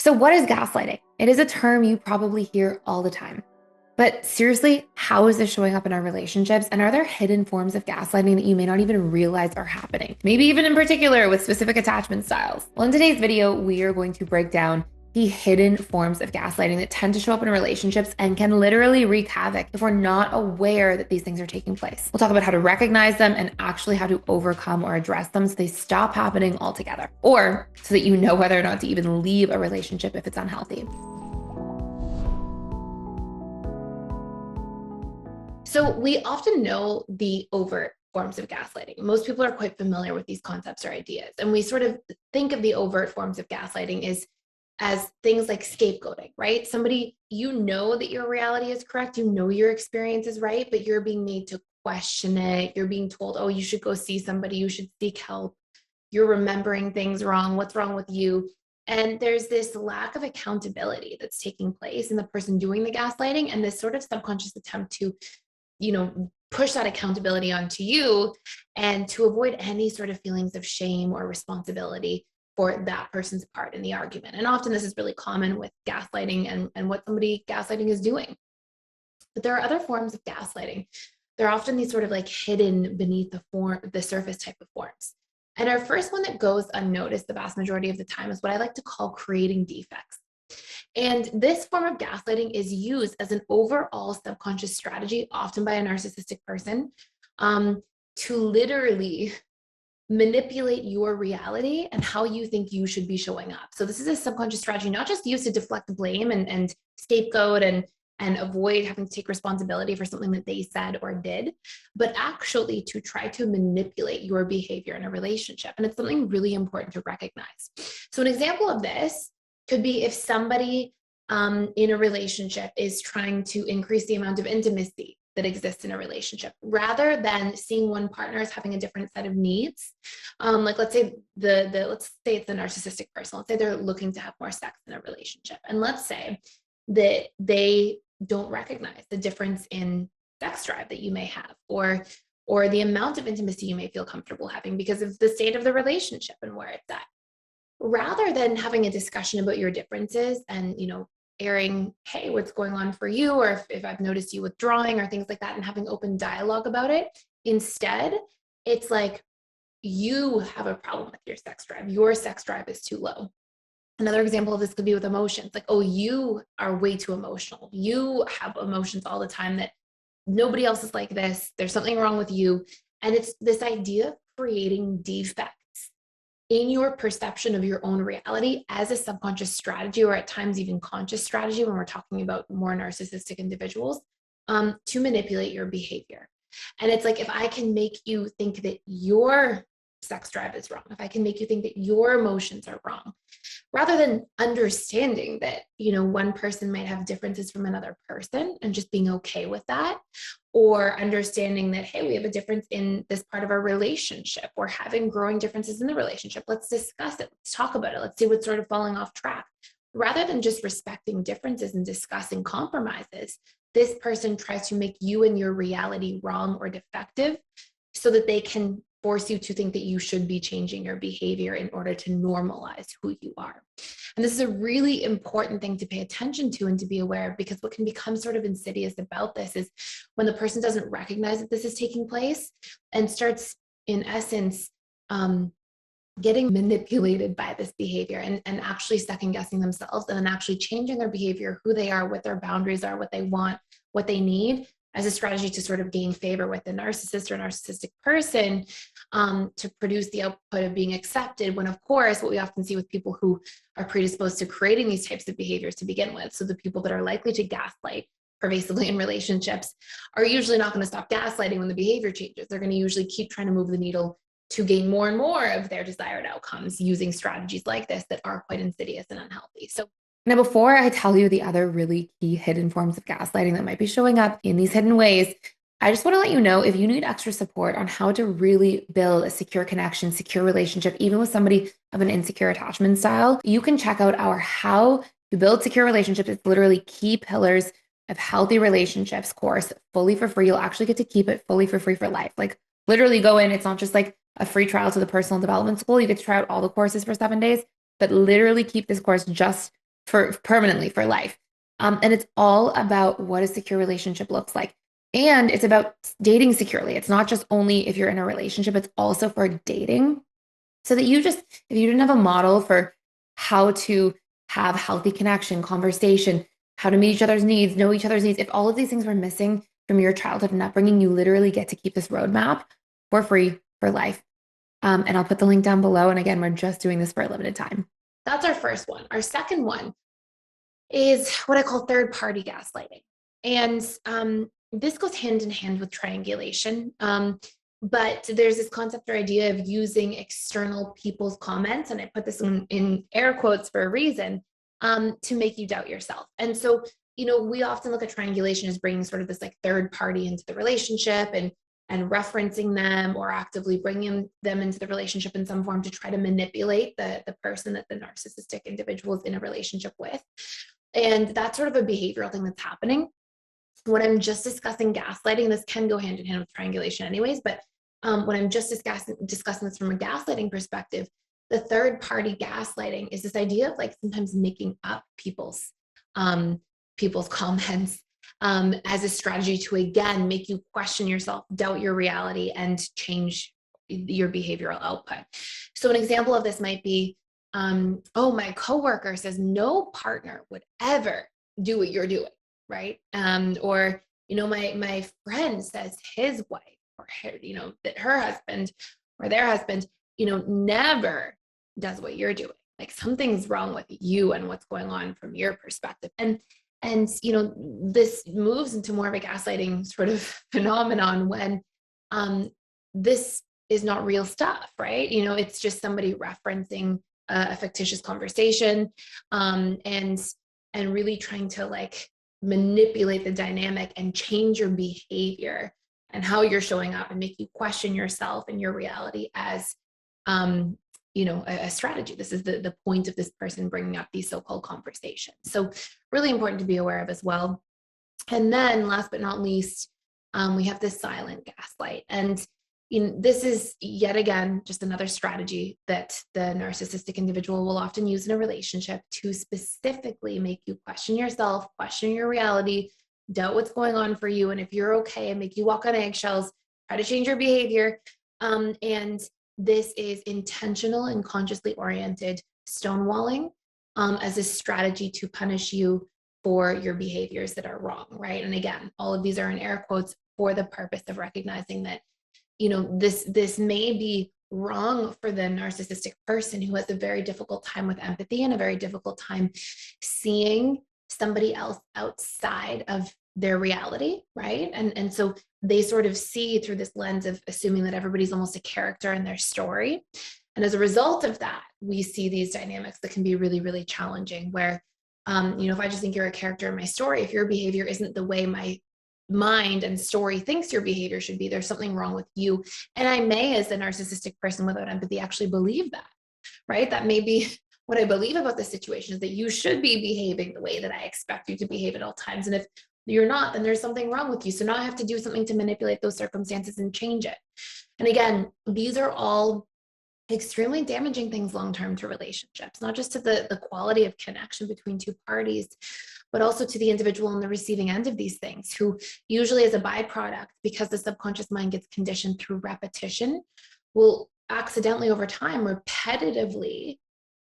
So, what is gaslighting? It is a term you probably hear all the time. But seriously, how is this showing up in our relationships? And are there hidden forms of gaslighting that you may not even realize are happening? Maybe even in particular with specific attachment styles. Well, in today's video, we are going to break down the hidden forms of gaslighting that tend to show up in relationships and can literally wreak havoc if we're not aware that these things are taking place. We'll talk about how to recognize them and actually how to overcome or address them so they stop happening altogether, or so that you know whether or not to even leave a relationship if it's unhealthy. So we often know the overt forms of gaslighting. Most people are quite familiar with these concepts or ideas. And we sort of think of the overt forms of gaslighting as things like scapegoating, right? Somebody, you know that your reality is correct, you know your experience is right, but you're being made to question it. You're being told, oh, you should go see somebody, you should seek help. You're remembering things wrong. What's wrong with you? And there's this lack of accountability that's taking place in the person doing the gaslighting, and this sort of subconscious attempt to push that accountability onto you and to avoid any sort of feelings of shame or responsibility for that person's part in the argument. And often this is really common with gaslighting and what somebody gaslighting is doing. But there are other forms of gaslighting. They're often these sort of like hidden beneath the surface type of forms. And our first one that goes unnoticed the vast majority of the time is what I like to call creating defects. And this form of gaslighting is used as an overall subconscious strategy, often by a narcissistic person, to literally manipulate your reality and how you think you should be showing up. So this is a subconscious strategy, not just used to deflect blame and scapegoat and avoid having to take responsibility for something that they said or did, but actually to try to manipulate your behavior in a relationship. And it's something really important to recognize. So an example of this could be if somebody in a relationship is trying to increase the amount of intimacy that exists in a relationship, rather than seeing one partner as having a different set of needs. Like let's say let's say it's a narcissistic person. Let's say they're looking to have more sex in a relationship, and let's say that they don't recognize the difference in sex drive that you may have, or the amount of intimacy you may feel comfortable having because of the state of the relationship and where it's at. Rather than having a discussion about your differences and, airing, hey, what's going on for you, or if I've noticed you withdrawing or things like that, and having open dialogue about it, instead, it's like you have a problem with your sex drive. Your sex drive is too low. Another example of this could be with emotions. Like, oh, you are way too emotional. You have emotions all the time that nobody else is like this. There's something wrong with you. And it's this idea of creating defects in your perception of your own reality as a subconscious strategy, or at times even conscious strategy when we're talking about more narcissistic individuals, to manipulate your behavior. And it's like, if I can make you think that your sex drive is wrong, if I can make you think that your emotions are wrong, rather than understanding that, one person might have differences from another person and just being okay with that, or understanding that, hey, we have a difference in this part of our relationship. We're having growing differences in the relationship. Let's discuss it. Let's talk about it. Let's see what's sort of falling off track. Rather than just respecting differences and discussing compromises, this person tries to make you and your reality wrong or defective so that they can force you to think that you should be changing your behavior in order to normalize who you are. And this is a really important thing to pay attention to and to be aware of, because what can become sort of insidious about this is when the person doesn't recognize that this is taking place and starts, in essence, getting manipulated by this behavior and actually second guessing themselves, and then actually changing their behavior, who they are, what their boundaries are, what they want, what they need, as a strategy to sort of gain favor with the narcissist or narcissistic person, to produce the output of being accepted, when of course what we often see with people who are predisposed to creating these types of behaviors to begin with, so the people that are likely to gaslight pervasively in relationships are usually not going to stop gaslighting when the behavior changes. They're going to usually keep trying to move the needle to gain more and more of their desired outcomes using strategies like this that are quite insidious and unhealthy. So now, before I tell you the other really key hidden forms of gaslighting that might be showing up in these hidden ways, I just want to let you know, if you need extra support on how to really build a secure connection, secure relationship, even with somebody of an insecure attachment style, you can check out our How to Build Secure Relationships. It's literally key pillars of healthy relationships course, fully for free. You'll actually get to keep it fully for free for life. Like, literally go in. It's not just like a free trial to the personal development school. You get to try out all the courses for 7 days, but literally keep this course just for permanently for life. And it's all about what a secure relationship looks like. And it's about dating securely. It's not just only if you're in a relationship, it's also for dating. So that you just, if you didn't have a model for how to have healthy connection, conversation, how to meet each other's needs, know each other's needs, if all of these things were missing from your childhood and upbringing, you literally get to keep this roadmap for free for life. And I'll put the link down below. And again, we're just doing this for a limited time. That's our first one. Our second one is what I call third party gaslighting. And this goes hand in hand with triangulation. But there's this concept or idea of using external people's comments, and I put this in air quotes for a reason, to make you doubt yourself. And so, we often look at triangulation as bringing sort of this like third party into the relationship and referencing them or actively bringing them into the relationship in some form to try to manipulate the person that the narcissistic individual is in a relationship with. And that's sort of a behavioral thing that's happening. When I'm just discussing gaslighting, this can go hand in hand with triangulation anyways, but when I'm just discussing this from a gaslighting perspective, the third party gaslighting is this idea of like sometimes making up people's comments as a strategy to, again, make you question yourself, doubt your reality, and change your behavioral output. So an example of this might be, oh, my coworker says no partner would ever do what you're doing, right? Or, my friend says his wife or that her husband or their husband, never does what you're doing. Like something's wrong with you and what's going on from your perspective. And this moves into more of a gaslighting sort of phenomenon when this is not real stuff, right? It's just somebody referencing a fictitious conversation and really trying to like manipulate the dynamic and change your behavior and how you're showing up and make you question yourself and your reality as a strategy. This is the point of this person bringing up these so-called conversations. So really important to be aware of as well. And then last but not least, we have this silent gaslight. And this is yet again just another strategy that the narcissistic individual will often use in a relationship to specifically make you question yourself, question your reality, doubt what's going on for you, and if you're okay, and make you walk on eggshells, try to change your behavior. And this is intentional and consciously oriented stonewalling as a strategy to punish you for your behaviors that are wrong, right? And again, all of these are in air quotes for the purpose of recognizing that this may be wrong for the narcissistic person who has a very difficult time with empathy and a very difficult time seeing somebody else outside of their reality, right? And so they sort of see through this lens of assuming that everybody's almost a character in their story. And as a result of that, we see these dynamics that can be really, really challenging where, if I just think you're a character in my story, if your behavior isn't the way my mind and story thinks your behavior should be, there's something wrong with you. And I may, as a narcissistic person without empathy, actually believe that, right? That may be what I believe about the situation, is that you should be behaving the way that I expect you to behave at all times. And if you're not, then there's something wrong with you. So now I have to do something to manipulate those circumstances and change it. And again, these are all extremely damaging things long-term to relationships, not just to the quality of connection between two parties, but also to the individual on the receiving end of these things, who usually as a byproduct, because the subconscious mind gets conditioned through repetition, will accidentally over time repetitively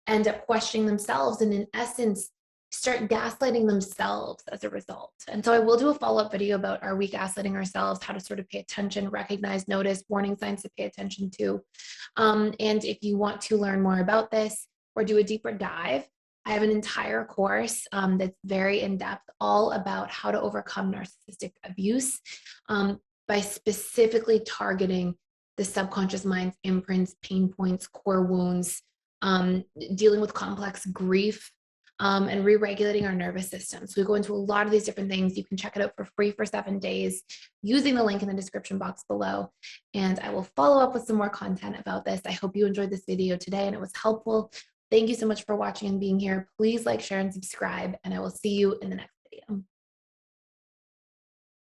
end up questioning themselves and in essence start gaslighting themselves as a result. And so I will do a follow-up video about, are we gaslighting ourselves, how to sort of pay attention, recognize, notice, warning signs to pay attention to. And if you want to learn more about this or do a deeper dive, I have an entire course that's very in-depth, all about how to overcome narcissistic abuse by specifically targeting the subconscious mind's imprints, pain points, core wounds, dealing with complex grief, and re-regulating our nervous system. So we go into a lot of these different things. You can check it out for free for 7 days using the link in the description box below. And I will follow up with some more content about this. I hope you enjoyed this video today and it was helpful. Thank you so much for watching and being here. Please like, share, and subscribe, and I will see you in the next